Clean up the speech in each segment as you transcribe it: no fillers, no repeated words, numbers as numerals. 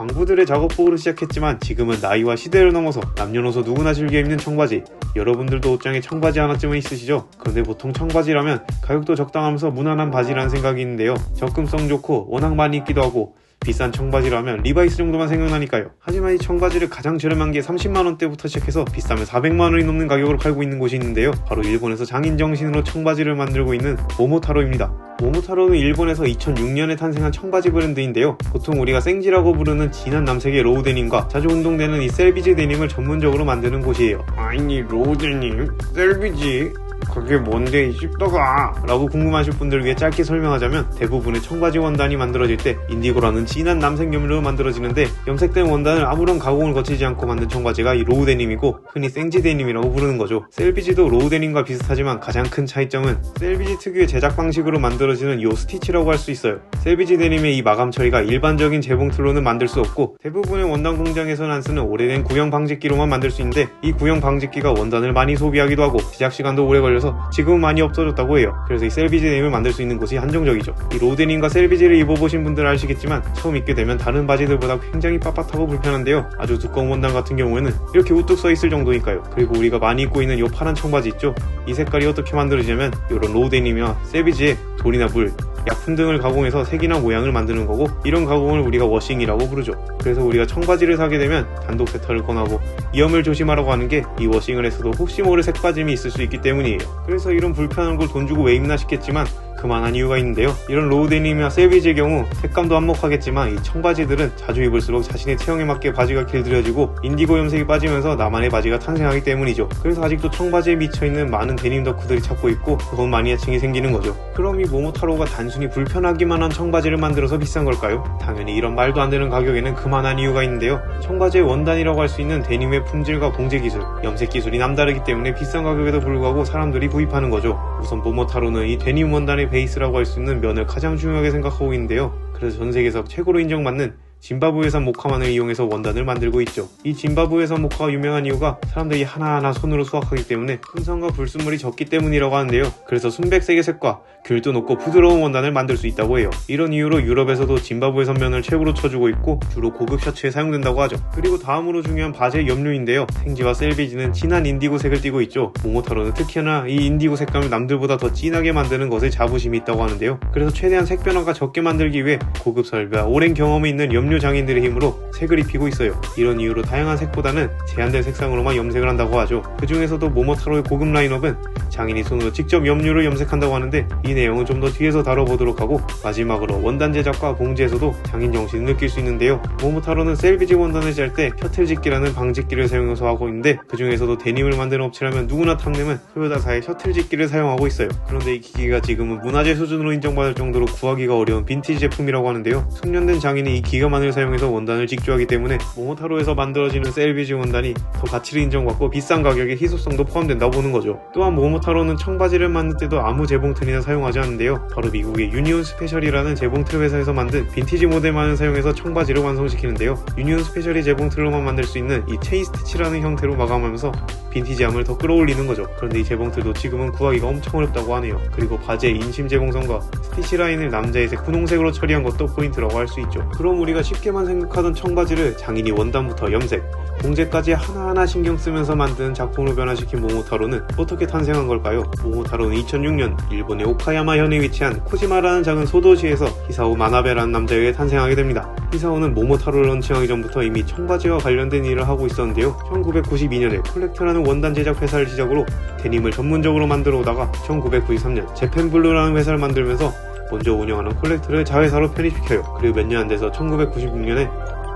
광부들의 작업복으로 시작했지만 지금은 나이와 시대를 넘어서 남녀노소 누구나 즐겨 입는 청바지. 여러분들도 옷장에 청바지 하나쯤은 있으시죠? 그런데 보통 청바지라면 가격도 적당하면서 무난한 바지라는 생각이 있는데요. 접근성 좋고 워낙 많이 입기도 하고 비싼 청바지라면 리바이스 정도만 생각나니까요. 하지만 이 청바지를 가장 저렴한 게 30만원대부터 시작해서 비싸면 400만원이 넘는 가격으로 팔고 있는 곳이 있는데요. 바로 일본에서 장인 정신으로 청바지를 만들고 있는 모모타로입니다. 모모타로는 일본에서 2006년에 탄생한 청바지 브랜드인데요. 보통 우리가 생지라고 부르는 진한 남색의 로우 데님과 자주 운동되는 이 셀비지 데님을 전문적으로 만드는 곳이에요. 아니 로우 데님? 셀비지? 그게 뭔데 싶더가 라고 궁금하실 분들을 위해 짧게 설명하자면 대부분의 청바지 원단이 만들어질 때 인디고라는 진한 남색 염료로 만들어지는데 염색된 원단을 아무런 가공을 거치지 않고 만든 청바지가 이 로우 데님이고 흔히 생지 데님이라고 부르는 거죠. 셀비지도 로우 데님과 비슷하지만 가장 큰 차이점은 셀비지 특유의 제작 방식으로 만들어지는 요 스티치라고 할 수 있어요. 셀비지 데님의 이 마감 처리가 일반적인 재봉틀로는 만들 수 없고 대부분의 원단 공장에서는 안 쓰는 오래된 구형 방직기로만 만들 수 있는데 이 구형 방직기가 원단을 많이 소비하기도 하고 제작 시간도 오래 걸려서 지금은 많이 없어졌다고 해요. 그래서 이 셀비지 데님을 만들 수 있는 곳이 한정적이죠. 이 로우 데님과 셀비지를 입어보신 분들은 아시겠지만 처음 입게 되면 다른 바지들보다 굉장히 빳빳하고 불편한데요. 아주 두꺼운 원단 같은 경우에는 이렇게 우뚝 서 있을 정도니까요. 그리고 우리가 많이 입고 있는 이 파란 청바지 있죠? 이 색깔이 어떻게 만들어지냐면 이런 로우 데님이와 셀비지에 돌이나 물, 약품 등을 가공해서 색이나 모양을 만드는 거고 이런 가공을 우리가 워싱이라고 부르죠. 그래서 우리가 청바지를 사게 되면 단독 세탁을 권하고 위험을 조심하라고 하는 게 이 워싱을 했어도 혹시 모를 색빠짐이 있을 수 있기 때문이에요. 그래서 이런 불편한 걸 돈 주고 왜 입나 싶겠지만 그만한 이유가 있는데요. 이런 로우 데님이나 셀비지의 경우 색감도 한몫하겠지만 이 청바지들은 자주 입을수록 자신의 체형에 맞게 바지가 길들여지고 인디고 염색이 빠지면서 나만의 바지가 탄생하기 때문이죠. 그래서 아직도 청바지에 미쳐있는 많은 데님 덕후들이 찾고 있고 돈 마니아층이 생기는 거죠. 그럼 이 모모타로가 단순히 불편하기만 한 청바지를 만들어서 비싼 걸까요? 당연히 이런 말도 안 되는 가격에는 그만한 이유가 있는데요. 청바지의 원단이라고 할 수 있는 데님의 품질과 봉제 기술, 염색 기술이 남다르기 때문에 비싼 가격에도 불구하고 사람들이 구입하는 거죠. 우선 모모타로는 이 데님 원단의 베이스라고 할 수 있는 면을 가장 중요하게 생각하고 있는데요. 그래서 전 세계에서 최고로 인정받는 짐바브웨산 모카만을 이용해서 원단을 만들고 있죠. 이 짐바브웨산 모카가 유명한 이유가 사람들이 하나하나 손으로 수확하기 때문에 손상과 불순물이 적기 때문이라고 하는데요. 그래서 순백색의 색과 귤도 높고 부드러운 원단을 만들 수 있다고 해요. 이런 이유로 유럽에서도 짐바브웨산 면을 최고로 쳐주고 있고 주로 고급 셔츠에 사용된다고 하죠. 그리고 다음으로 중요한 바지의 염료인데요. 생지와 셀비지는 진한 인디고 색을 띠고 있죠. 모모타로는 특히나 이 인디고 색감을 남들보다 더 진하게 만드는 것에 자부심이 있다고 하는데요. 그래서 최대한 색 변화가 적게 만들기 위해 고급 설비와 오랜 경험이 있는 염료 장인들의 힘으로 색을 입히고 있어요. 이런 이유로 다양한 색보다는 제한된 색상으로만 염색을 한다고 하죠. 그 중에서도 모모타로의 고급 라인업은 장인이 손으로 직접 염료를 염색한다고 하는데 이 내용은 좀 더 뒤에서 다뤄보도록 하고 마지막으로 원단 제작과 봉제에서도 장인 정신을 느낄 수 있는데요. 모모타로는 셀비지 원단을 짤 때 셔틀직기라는 방직기를 사용해서 하고 있는데 그 중에서도 데님을 만드는 업체라면 누구나 탐내면 토요다사의 셔틀직기를 사용하고 있어요. 그런데 이 기기가 지금은 문화재 수준으로 인정받을 정도로 구하기가 어려운 빈티지 제품이라고 하는데요. 숙련된 장인이 이 기가만을 사용해서 원단을 직조하기 때문에 모모타로에서 만들어지는 셀비지 원단이 더 가치를 인정받고 비싼 가격에 희소성도 포함된다고 보는 거죠. 또한 모모타로는 청바지를 만들 때도 아무 재봉틀이나 사용하지 않는데요. 바로 미국의 유니온 스페셜이라는 재봉틀 회사에서 만든 빈티지 모델만을 사용해서 청바지를 완성시키는데요. 유니온 스페셜이 재봉틀로만 만들 수 있는 이 체인 스티치라는 형태로 마감하면서 빈티지함을 더 끌어올리는 거죠. 그런데 이 재봉틀도 지금은 구하기가 엄청 어렵다고 하네요. 그리고 바지의 인심 재봉선과 스티치 라인을 남자의 색 분홍색으로 처리한 것도 포인트라고 할 수 있죠. 그럼 우리가 쉽게만 생각하던 청바지를 장인이 원단부터 염색, 봉제까지 하나하나 신경 쓰면서 만든 작품으로 변화시킨 모모타로는 어떻게 탄생한 걸까요? 모모타로는 2006년 일본의 오카야마 현에 위치한 코지마라는 작은 소도시에서 히사오 마나베라는 남자에 의해 탄생하게 됩니다. 히사오는 모모타로를 런칭하기 전부터 이미 청바지와 관련된 일을 하고 있었는데요. 1992년에 콜렉터라는 원단 제작 회사를 시작으로 데님을 전문적으로 만들어 오다가 1993년 재팬블루라는 회사를 만들면서 먼저 운영하는 콜렉터를 자회사로 편입시켜요. 그리고 몇 년 안 돼서 1996년에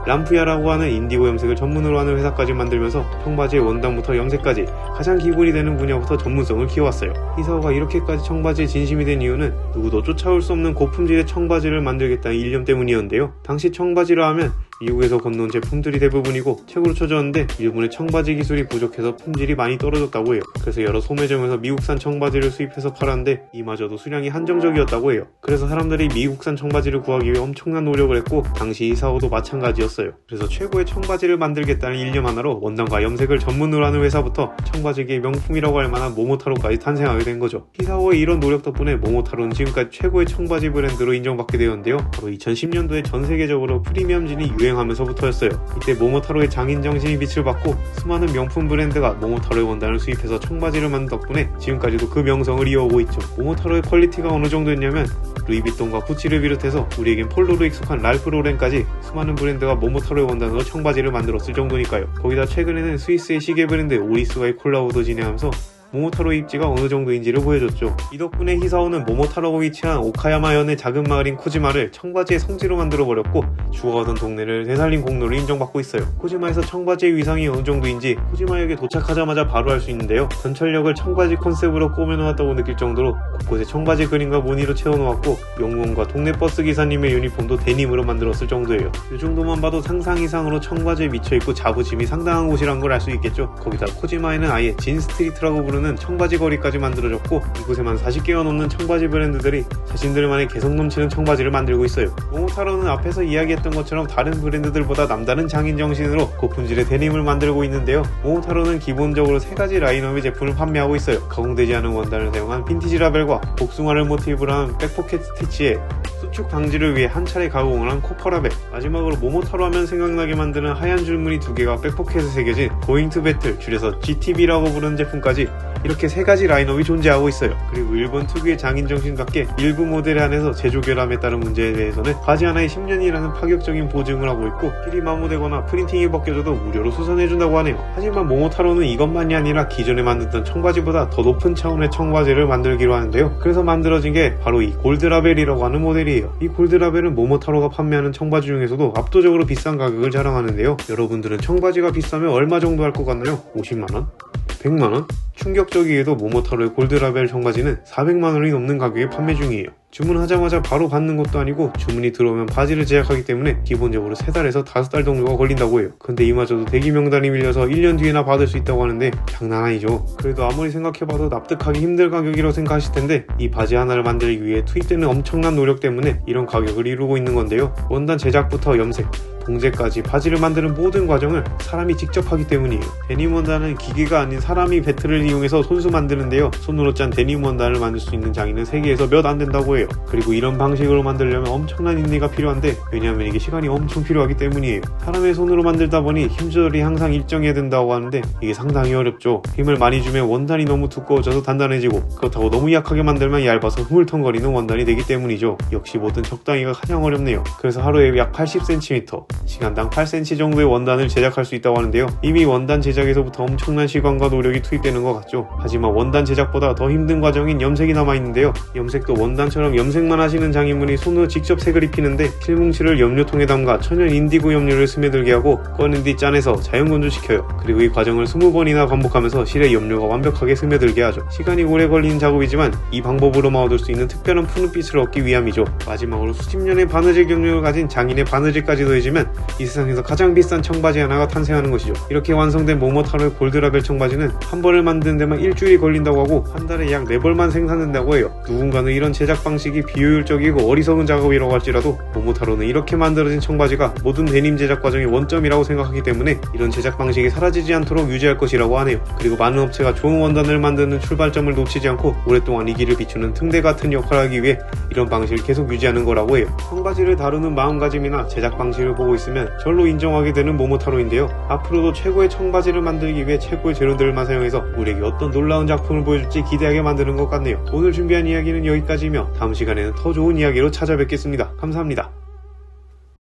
람프야라고 하는 인디고 염색을 전문으로 하는 회사까지 만들면서 청바지의 원단부터 염색까지 가장 기본이 되는 분야부터 전문성을 키워왔어요. 히사오가 이렇게까지 청바지에 진심이 된 이유는 누구도 쫓아올 수 없는 고품질의 청바지를 만들겠다는 일념 때문이었는데요. 당시 청바지라 하면 미국에서 건너온 제품들이 대부분이고 최고로 쳐졌는데 일본의 청바지 기술이 부족해서 품질이 많이 떨어졌다고 해요. 그래서 여러 소매점에서 미국산 청바지를 수입해서 팔았는데 이마저도 수량이 한정적이었다고 해요. 그래서 사람들이 미국산 청바지를 구하기 위해 엄청난 노력을 했고 당시 히사오도 마찬가지였어요. 그래서 최고의 청바지를 만들겠다는 일념 하나로 원단과 염색을 전문으로 하는 회사부터 청바지계의 명품이라고 할 만한 모모타로까지 탄생하게 된 거죠. 히사오의 이런 노력 덕분에 모모타로는 지금까지 최고의 청바지 브랜드로 인정받게 되었는데요. 바로 2010년도에 전 세계적으로 프리미엄진이 유행하면서부터였어요. 이때 모모타로의 장인정신이 빛을 받고 수많은 명품 브랜드가 모모타로의 원단을 수입해서 청바지를 만든 덕분에 지금까지도 그 명성을 이어오고 있죠. 모모타로의 퀄리티가 어느 정도였냐면 루이비통과 구찌를 비롯해서 우리에겐 폴로로 익숙한 랄프 로렌까지 수많은 브랜드가 모모타로의 원단으로 청바지를 만들었을 정도니까요. 거기다 최근에는 스위스의 시계 브랜드 오리스와의 콜라보도 진행하면서 모모타로의 입지가 어느 정도인지를 보여줬죠. 이 덕분에 히사오는 모모타로가 위치한 오카야마현의 작은 마을인 코지마를 청바지의 성지로 만들어버렸고 죽어가던 동네를 되살린 공로를 인정받고 있어요. 코지마에서 청바지의 위상이 어느 정도인지 코지마역에 도착하자마자 바로 알 수 있는데요. 전철역을 청바지 컨셉으로 꾸며놓았다고 느낄 정도로 곳곳에 청바지 그림과 무늬로 채워놓았고 영무원과 동네 버스 기사님의 유니폼도 데님으로 만들었을 정도예요. 이 정도만 봐도 상상 이상으로 청바지에 미쳐있고 자부심이 상당한 곳이란 걸 알 수 있겠죠. 거기다 코지마에는 아예 진 스트리트라고 부르는 청바지 거리까지 만들어졌고 이곳에만 40개가 넘는 청바지 브랜드들이 자신들만의 개성 넘치는 청바지를 만들고 있어요. 모모타로는 앞에서 이야기했던 것처럼 다른 브랜드들보다 남다른 장인 정신으로 고품질의 데님을 만들고 있는데요. 모모타로는 기본적으로 3가지 라인업의 제품을 판매하고 있어요. 가공되지 않은 원단을 사용한 빈티지 라벨과 복숭아를 모티브로 한 백포켓 스티치에 수축 방지를 위해 한 차례 가공을 한 코퍼 라벨, 마지막으로 모모타로 하면 생각나게 만드는 하얀 줄무늬 2개가 백포켓에 새겨진 고잉 투 배틀, 줄여서 GTB라고 부르는 제품까지 이렇게 3가지 라인업이 존재하고 있어요. 그리고 일본 특유의 장인정신답게 일부 모델에 한해서 제조 결함에 따른 문제에 대해서는 바지 하나에 10년이라는 파격적인 보증을 하고 있고 필이 마모되거나 프린팅이 벗겨져도 무료로 수선해준다고 하네요. 하지만 모모타로는 이것만이 아니라 기존에 만들던 청바지보다 더 높은 차원의 청바지를 만들기로 하는데요. 그래서 만들어진 게 바로 이 골드라벨이라고 하는 모델이에요. 이 골드라벨은 모모타로가 판매하는 청바지 중에서도 압도적으로 비싼 가격을 자랑하는데요. 여러분들은 청바지가 비싸면 얼마 정도 할 것 같나요? 50만원? 100만원? 충격적이게도 모모타로의 골드라벨 청바지는 400만원이 넘는 가격에 판매 중이에요. 주문하자마자 바로 받는 것도 아니고 주문이 들어오면 바지를 제작하기 때문에 기본적으로 3달에서 5달 정도가 걸린다고 해요. 근데 이마저도 대기 명단이 밀려서 1년 뒤에나 받을 수 있다고 하는데 장난 아니죠. 그래도 아무리 생각해봐도 납득하기 힘들 가격이라고 생각하실 텐데 이 바지 하나를 만들기 위해 투입되는 엄청난 노력 때문에 이런 가격을 이루고 있는 건데요. 원단 제작부터 염색, 봉제까지 바지를 만드는 모든 과정을 사람이 직접 하기 때문이에요. 데님 원단은 기계가 아닌 사람이 배틀을 이용해서 손수 만드는데요. 손으로 짠 데님 원단을 만들 수 있는 장인은 세계에서 몇 안 된다고 해요. 그리고 이런 방식으로 만들려면 엄청난 인내가 필요한데 왜냐하면 이게 시간이 엄청 필요하기 때문이에요. 사람의 손으로 만들다 보니 힘 조절이 항상 일정해야 된다고 하는데 이게 상당히 어렵죠. 힘을 많이 주면 원단이 너무 두꺼워져서 단단해지고 그렇다고 너무 약하게 만들면 얇아서 흐물텅거리는 원단이 되기 때문이죠. 역시 뭐든 적당히가 가장 어렵네요. 그래서 하루에 약 80cm, 시간당 8cm 정도의 원단을 제작할 수 있다고 하는데요. 이미 원단 제작에서부터 엄청난 시간과 노력이 투입되는 것 같죠. 하지만 원단 제작보다 더 힘든 과정인 염색이 남아있는데요. 염색도 원단처럼 염색만 하시는 장인분이 손으로 직접 색을 입히는데 실뭉치를 염료통에 담가 천연 인디고 염료를 스며들게 하고 꺼낸 뒤 짜내서 자연 건조시켜요. 그리고 이 과정을 20번이나 반복하면서 실의 염료가 완벽하게 스며들게 하죠. 시간이 오래 걸리는 작업이지만 이 방법으로만 얻을 수 있는 특별한 푸른빛을 얻기 위함이죠. 마지막으로 수십 년의 바느질 경력을 가진 장인의 바느질까지 더해지면 이 세상에서 가장 비싼 청바지 하나가 탄생하는 것이죠. 이렇게 완성된 모모타로의 골드라벨 청바지는 한 벌을 만드는 데만 일주일이 걸린다고 하고 한 달에 약 4벌만 생산된다고 해요. 누군가는 이런 제작 방식이 비효율적이고 어리석은 작업이라고 할지라도 모모타로는 이렇게 만들어진 청바지가 모든 데님 제작 과정의 원점이라고 생각하기 때문에 이런 제작 방식이 사라지지 않도록 유지할 것이라고 하네요. 그리고 많은 업체가 좋은 원단을 만드는 출발점을 놓치지 않고 오랫동안 이 길을 비추는 등대 같은 역할을 하기 위해 이런 방식을 계속 유지하는 거라고 해요. 청바지를 다루는 마음가짐이나 제작 방식을 보고 있으면 절로 인정하게 되는 모모타로인데요. 앞으로도 최고의 청바지를 만들기 위해 최고의 재료들만 사용해서 우리에게 어떤 놀라운 작품을 보여줄지 기대하게 만드는 것 같네요. 오늘 준비한 이야기는 여기까지이며 다음 시간에는 더 좋은 이야기로 찾아뵙겠습니다. 감사합니다.